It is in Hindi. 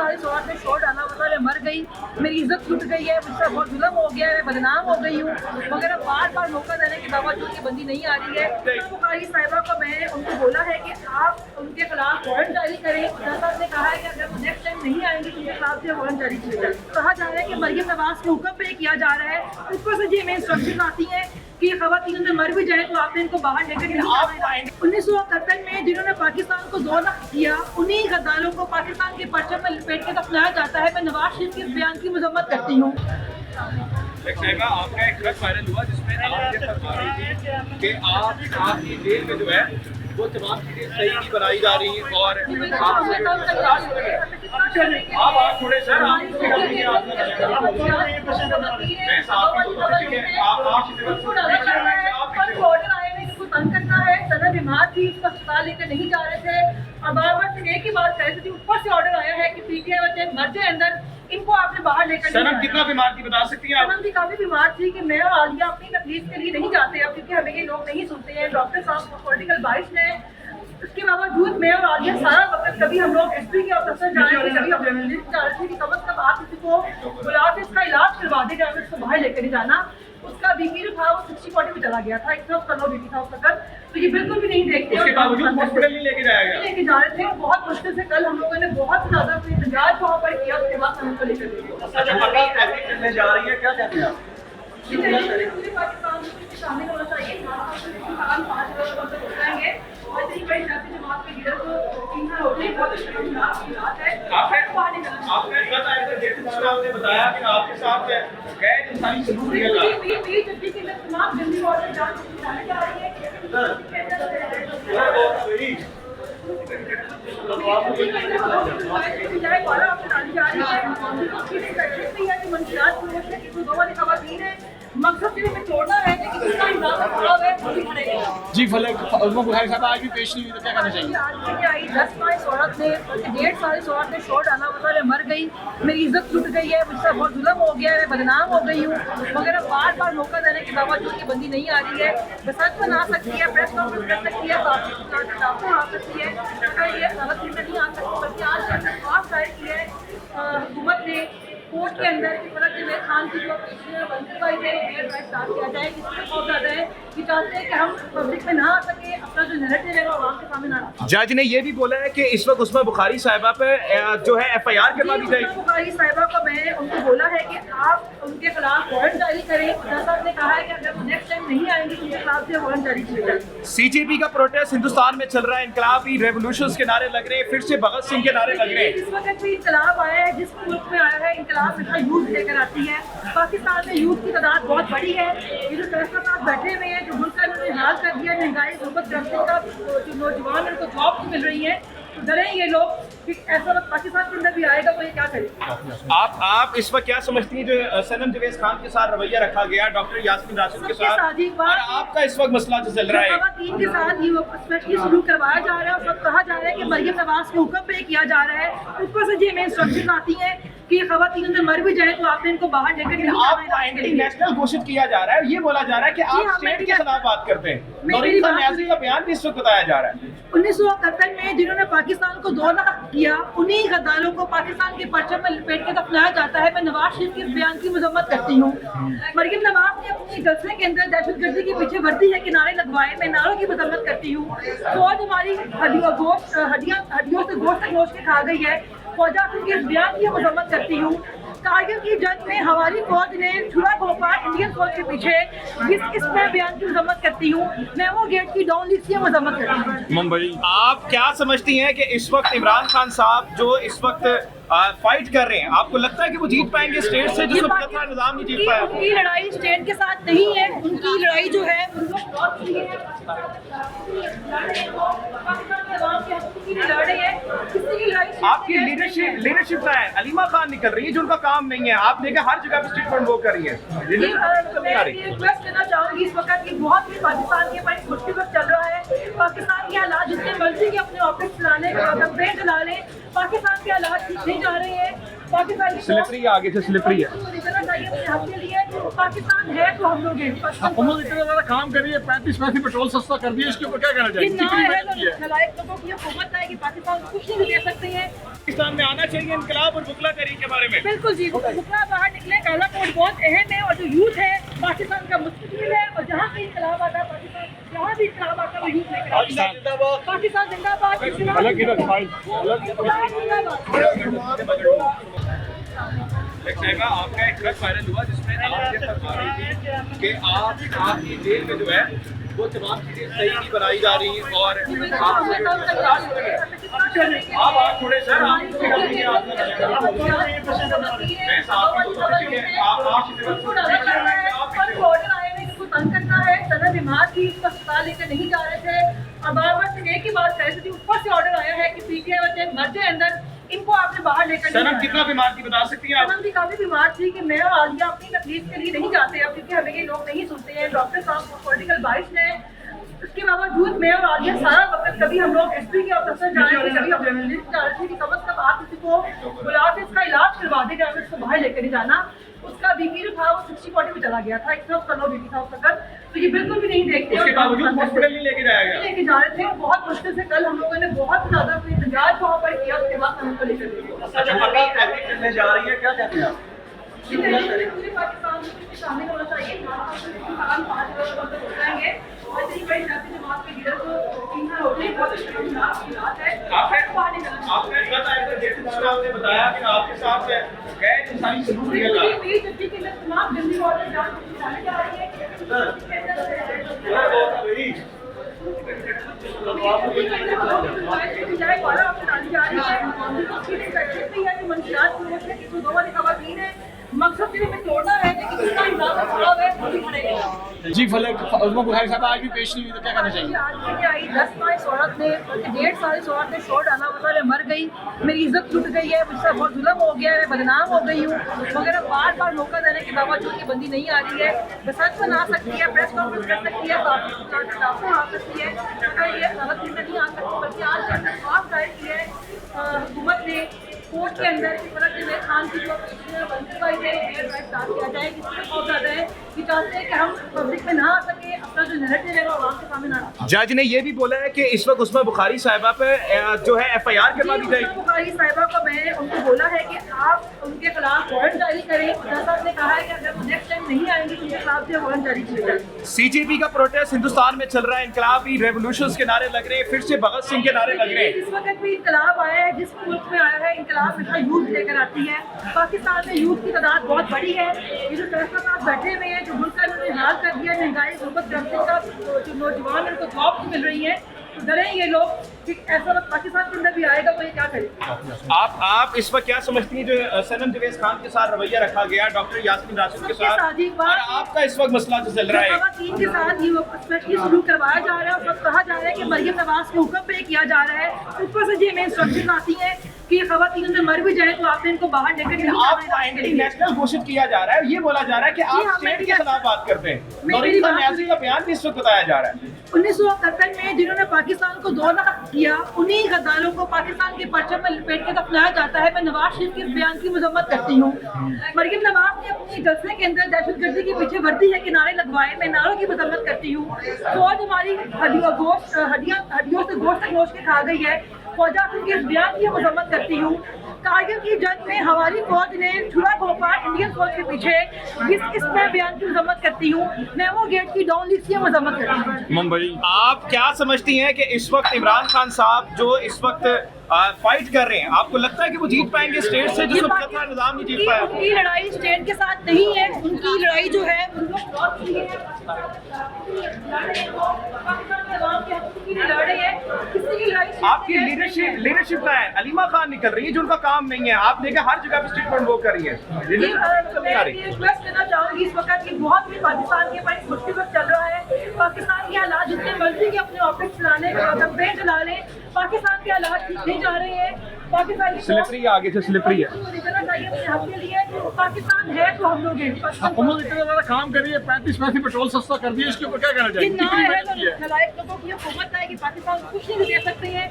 सारी सौगात में शोर डाला, मतलब मैं मर गई, मेरी इज्जत छूट गई है, मुझसे बहुत जुल्म हो गया है, मैं बदनाम हो गई हूँ, मगर अब बार बार मौका देने के बावजूद ये बंदी नहीं आ रही है। तो बुखारी साहिबा को मैंने उनको बोला है कि आप उनके खिलाफ वारंट जारी करें। जज साहब ने कहा है कि अगर वो नेक्स्ट टाइम नहीं आएंगे तो उनके खिलाफ से वारंट जारी किया जाए। कहा जा रहा है कि मरियम नवाज के हुक्म पे किया जा रहा है, ऊपर से ये में इंस्ट्रक्शन आती है कि ये खवातीन अगर मर भी जाए तो आपने इनको बाहर लेकर नहीं जाना। 1971 में जिन्होंने पाकिस्तान को 2 लाख किया, उन्हीं गद्दारों को पाकिस्तान के परचम में लपेट के दफनाया जाता है। मैं नवाज शरीफ के बयान की मजम्मत करती हूँ। आपका एक खत वायरल हुआ जिसमें आप ये फरमा रही थी कि आपकी जेल में जो है वो तमाम चीजें सही नहीं बनाई जा रही और आप थोड़े सर तंग करना है। सना बीमार थी, उसको अस्पताल लेकर नहीं जा रहे थे और बार बार से एक ही बात कह रही थी। ऊपर से ऑर्डर आया है कि पीटीआई बच्चे मर जाए अंदर, इनको आपने बाहर लेकर सनम कितना बीमार थी बता सकती हैं आप? सनम भी काफी बीमार थी कि मैं और आलिया अपनी तकलीफ के लिए नहीं जाते अब, क्योंकि हमें ये लोग नहीं सुनते हैं। डॉक्टर साहब पॉलिटिकल बाइस ने, उसके बावजूद मैं और आलिया सारा वक्त, कभी हम लोग हिस्ट्री के ऑफिसर जा रहे थे, कभी हम जर्नलिस्ट जा रहे थे कि कम अज कम आप किसी को बुला के इसका इलाज करवा दे, जाकर उसको बाहर लेकर नहीं जाना। उसका बीपी जो था वो 60-40 में चला गया था, इतना उसका लो बीपी था उसका। तो ये बिल्कुल भी नहीं देखते, उसके बावजूद हॉस्पिटल नहीं लेके जाया गया, लेके जा रहे थे। बहुत मुश्किल से कल हम लोगों ने बहुत ज्यादा इंतजार वहाँ पर किया, उसके बाद हम उनको लेकर करने जा रही है। क्या कहते हैं आप? पूरे पाकिस्तान में शामिल होना चाहिए। 5 लोग जाएंगे और इतनी बड़ी सियासी जमात के लीडर को इनका होटल बहुत बात है। आपने बताया कि आपके साथ गैर इंसानी सलूक किया जा तमाम जल्दी ऑर्डर जाने जा रही है। मकसद सिर्फ तोड़ना है, लेकिन इसका इंतजाम खराब है। जी फलक बुखारी साहब आज भी पेश नहीं हुई तो क्या करना चाहिए? आज आई 10 माह औरत ने 1.5 साल औरत ने शोर डाला, मतलब मैं मर गई, मेरी इज्जत छूट गई है, मुझसे बहुत जुल्म हो गया है, मैं बदनाम हो गई हूँ, मगर अब बार बार मौका देने के बावजूद ये बंदी नहीं आ रही है। बसंत में आ सकती है, प्रेस कॉन्फ्रेंस कर सकती है, डॉक्टर आ सकती है, ये गलत में नहीं आ सकती। बल्कि आज दरख्वास्त दायर की है हुकूमत ने कोर्ट के अंदर कि फलक जवेद खान की जो स्टार्ट किया जाए, जिसमें बहुत ज़्यादा है कि चाहते हैं कि हम पब्लिक में ना आ सके, अपना जो नैरेटिव है वो आवाम के सामने ना आ। जज ने ये भी बोला है कि इस वक्त उस्मा बुखारी साहिबा पे जो है FIR करवा दी जाएगी। बुखारी साहिबा को मैंने उनको बोला है कि आप उनके खिलाफ वारंट जारी करें। जज साहब ने कहा है कि अगर वो नेक्स्ट टाइम नहीं आएंगे तो उनके खिलाफ से वारंट जारी किया जाए। CJP का प्रोटेस्ट हिंदुस्तान में चल रहा है, इंकलाबी रेवोल्यूशन के नारे लग रहे हैं, फिर से भगत सिंह के नारे लग रहे हैं। जिस वक्त भी इंकलाब आया है, जिस मुल्क में आया है इंकलाब, इसका यूथ लेकर आती है। पाकिस्तान में यूथ की तादाद बहुत बड़ी है। ये जो फैसलाबाद बैठे हुए हैं, जो मुल्क का इन्होंने हाल कर दिया, महंगाई, गुर्बत, करप्शन का, जो नौजवान उनको जॉब नहीं मिल रही है, तो डरे ये लोग कि ऐसा वक्त पाकिस्तान के अंदर भी आएगा तो ये क्या करेगा। आप इस वक्त क्या समझती हैं जो सनम जवेद खान के साथ रवैया रखा गया, डॉक्टर यास्मीन राशिद के साथ, और आपका इस वक्त मसला जो चल रहा है खवातीन के साथ ये स्पेशली सलूक करवाया जा रहा है और सब कहा जा रहा है कि मरियम नवाज के हुक्म पे किया जा रहा है। ऊपर से ये में इंस्ट्रक्शन आती है कि ये खवातीन अगर मर भी जाए तो आपने इनको बाहर लेकर नहीं जाना। एंटी नेशनल घोषित किया जा रहा है, ये बोला जा रहा है कि आप स्टेट के खिलाफ बात करते हैं। नौरीन न्याजी का बयान भी इस वक्त बताया जा रहा है। 1971 में जिन्होंने पाकिस्तान को 2 लाख किया, उन्हीं गद्दारों को पाकिस्तान के परचम में लपेट के दफनाया जाता है। मैं नवाज शरीफ के बयान की मजम्मत करती हूँ। मरियम नवाज ने अपनी जलसे के अंदर दहशतगर्दी के पीछे वर्दी है कि नारे लगवाए, मैं नारों की मजम्मत करती हूँ। फौज हमारी हड्डियों से गोश्त के खा गई है, फौजा के इस बयान की मजम्मत करती हूँ। कारगिल की जंग में हमारी फौज ने छुरा घोंपा इंडियन फौज के पीछे, इसमें बयान की मजम्मत करती हूँ। मेमो गेट की डाउन लिस्ट की मजम्मत करती हूँ। मुंबई, आप क्या समझती हैं कि इस वक्त इमरान खान साहब जो इस वक्त फाइट कर रहे हैं, आपको लगता है कि वो जीत पाएंगे स्टेट से, जिसमें पता निजाम नहीं जीत पाया? उनकी लड़ाई स्टेट के साथ नहीं है, उनकी लड़ाई जो है आपकी लीडरशिप है, अलीमा खान निकल रही है जो उनका काम नहीं है। आप देखिए हर जगह पे स्टेटमेंट वो कर रही है। रिक्वेस्ट करना चाहूंगी इस वक्त की, बहुत ही पाकिस्तान के बड़ी मुश्किल वक्त चल रहा है। पाकिस्तान के हालात जितने मर्जी के अपने ऑफिस चलाने कंपेन चला लें, पाकिस्तान के हालात ठीक नहीं जा रहे हैं। पाकिस्तान स्लिपरी आगे से स्लिपरी है। चाहिए अपने हक के लिए पाकिस्तान है तो हम लोग हैं। हुकूमत इतना ज्यादा काम कर रही है, 35 पैसे पेट्रोल सस्ता कर दिया, इसके ऊपर क्या कहना ये चाहिए? ना कितनी है मेहनत की है? नलायक लोगों की हुकूमत है कि पाकिस्तान को कुछ नहीं दे सकते हैं। पाकिस्तान में आना चाहिए इनकलाब और बुकला तहरीक के बारे में। बिल्कुल जी, बुकला बाहर निकले, काला कोट बहुत अहम है और जो यूथ है पाकिस्तान का मुस्तकबिल है और जहाँ भी इंकलाब आता है पाकिस्तान, जहाँ भी इंकलाब आता है वो यूथ लेकर आता है। पाकिस्तान जिंदाबाद, अलग इधर फाइल साहिबा, आपका एक ट्रक वायरल हुआ जिसमें आप ये फरमा रही थी कि आपकी जेल में जो है वो तमाम चीजें सही नहीं बनाई जा रही और आप थोड़े सर तंग करना है। सना बीमार थी, उसको अस्पताल लेकर नहीं जा रहे थे और बार बार से एक ही बात कह रही थी। ऊपर से ऑर्डर आया है कि पीटीआई बच्चे मर जाए अंदर, इनको आपने बाहर लेकर नहीं सनम जाना। कितना बीमार थी बता सकती हैं आप? सनम भी काफी बीमार थी कि मैं और आलिया अपनी तकलीफ के लिए नहीं जाते अब, क्योंकि हमें ये लोग नहीं सुनते हैं। डॉक्टर साहब पॉलिटिकल बाइस है, उसके बावजूद मैं और आलिया सारा वक्त, कभी हम लोग एसपी के ऑफिसर जा रहे थे, कभी हम जर्नलिस्ट जा रहे थे कि कम से कम आप किसी को बुला के इसका इलाज करवा देगा, अगर उसको बाहर लेकर नहीं जाना। उसका बीपी जो था वो 60-40 में चला गया था, इतना उसका लो बीपी था उसका। तो ये बिल्कुल भी नहीं देखते। उसके बावजूद हॉस्पिटल नहीं लेके जाया गया। लेके जा रहे थे, बहुत मुश्किल से कल हम लोगों ने बहुत ज्यादा अपनी इंतजार वहाँ पर किया, उसके बाद हम उनको लेकर गए। करने जा रही है, क्या कहते हैं आप? पूरे पाकिस्तान में शामिल होना चाहिए। पाकिस्तान 5 लोग हो जाएंगे और इतनी बड़ी जाति जमात के लीडर को 3 साल हो गए, बहुत खतरनाक की बात है। आपने आपने बताया कि आपके साथ गैर इंसानी सलूक किया जा रहा है। के अंदर तमाम जंगी ऑर्डर जाने जा रही है। मकसद सिर्फ तोड़ना है, लेकिन इसका इंतजाम खराब है, वो भी खड़ेगा। जी फलक उस्मा बुखारी साहब आज भी पेश नहीं हुई तो क्या कहना चाहिए? आज के आई 10 साल इस औरत ने, 1.5 साल इस औरत ने शोर डाला, मतलब मर गई, मेरी इज्जत लुट गई है, मुझसे बहुत जुल्म हो गया है, मैं बदनाम हो गई हूँ। मगर बार बार मौका देने के बावजूद ये बंदी नहीं आ रही है। बसंत में आ सकती है, प्रेस कॉन्फ्रेंस कर सकती है, काफी आ सकती है, मगर ये गलत चीज़ें नहीं आ सकती। बल्कि आज के दरख्वास्त दायर की है हुकूमत ने कोर्ट के अंदर कि फलक जवेद खान की जो किया जाए, जिसमें बहुत ज़्यादा है कि चाहते हैं कि हम पब्लिक में ना आ सके, अपना जो नैरेटिव है वो आवाम के सामने ना रखें। जज ने ये भी बोला है कि इस वक्त उस्मा बुखारी साहिबा पे जो है FIR करवा दी जाएगी। बुखारी साहिबा को मैंने उनको बोला है कि आप उनके खिलाफ वारंट जारी करें। जज साहब ने कहा है कि अगर वो नेक्स्ट टाइम नहीं आएंगे तो उनके खिलाफ से वारंट जारी किया जाए। CGP का प्रोटेस्ट हिंदुस्तान में चल रहा है, इनकलाबी रेवोल्यूशन के नारे लग रहे हैं, फिर से भगत सिंह के नारे लग रहे हैं। जिस वक्त भी इंकलाब आया है, जिस मुल्क में आया है इंकलाब, इसका यूथ लेकर आती है। पाकिस्तान में यूथ की तादाद बहुत बड़ी है। ये जो फैसलाबाद बैठे हुए हैं, जो मुल्क का इन्होंने हाल कर दिया, महंगाई, गुर्बत, ड्रग्सिंग का जो नौजवान उनको जॉब नहीं मिल रही है, तो डरें ये लोग कि ऐसा वक्त पाकिस्तान के अंदर भी आएगा तो ये क्या करेगा। आप इस वक्त क्या समझती हैं जो सनम जवेद खान के साथ रवैया रखा गया, डॉक्टर यास्मीन राशिद के साथ, और आपका इस वक्त मसला जो चल रहा है? खवातीन के साथ ये स्पेशली सलूक करवाया जा रहा है और सब कहा जा रहा है कि मरियम नवाज के हुक्म पे किया जा रहा है। ऊपर से ये में इंस्ट्रक्शन आती है कि ये खवातीन अंदर मर भी जाए तो आपने इनको बाहर लेकर नहीं आपको जाना है। एंटी नेशनल घोषित किया जा रहा है, ये बोला जा रहा है कि आप स्टेट के खिलाफ बात करते हैं। नौरीन न्याजी का बयान भी इस वक्त बताया जा रहा है। 1971 में जिन्होंने पाकिस्तान को 2 लाख किया, उन्हीं गद्दारों को पाकिस्तान के परचम में लपेट के दफनाया जाता है। मैं नवाज शरीफ के बयान की मजम्मत करती हूँ। मरियम नवाज ने अपनी जलसे के अंदर दहशतगर्दी के पीछे वर्दी है कि नारे लगवाए, मैं नारों की मजम्मत करती हूँ। फौज हमारी हड्डियों से गोश्त तक नोच के खा गई है। फौजा के इस बयान की मजम्मत करती हूँ। कारगिल की जंग में हमारी फौज ने छुरा घोंपा इंडियन फौज के पीछे, इसमें बयान की मजम्मत करती हूँ। मेमो गेट की डाउन लीग की मजम्मत करती हूँ। मुंबई आप क्या समझती हैं कि इस वक्त इमरान खान साहब जो इस वक्त फाइट कर रहे हैं, आपको लगता है कि वो जीत पाएंगे स्टेट से, जो मुकद्दर निजाम नहीं जीत पाया? उनकी लड़ाई स्टेट के साथ नहीं है, उनकी लड़ाई जो है आपकी लीडरशिप का है, अलीमा खान निकल रही है जो उनका काम नहीं है। आप देखिए हर जगह पे स्टेटमेंट वो कर रही है। रिक्वेस्ट करना चाहूंगी इस वक्त की, बहुत भी पाकिस्तान के पास मुश्किल वक्त चल रहा है। पाकिस्तान के हालात जितने मर्जी के अपने ऑफिस चलाने, कैंपेन चला लें, पाकिस्तान के हालात ठीक नहीं जा रहे हैं। पाकिस्तान स्लिपरी आगे से स्लिपरी है। निकलना चाहिए अपने हक के लिए। पाकिस्तान है तो हम लोग हैं। हुकूमत इतना ज्यादा काम कर रही है, 35 पैसे पेट्रोल सस्ता कर दिया, इसके ऊपर क्या कहना ये चाहिए? ना कितनी है मेहनत की है? नलायक लोगों की हुकूमत है कि पाकिस्तान को कुछ नहीं दे सकते हैं।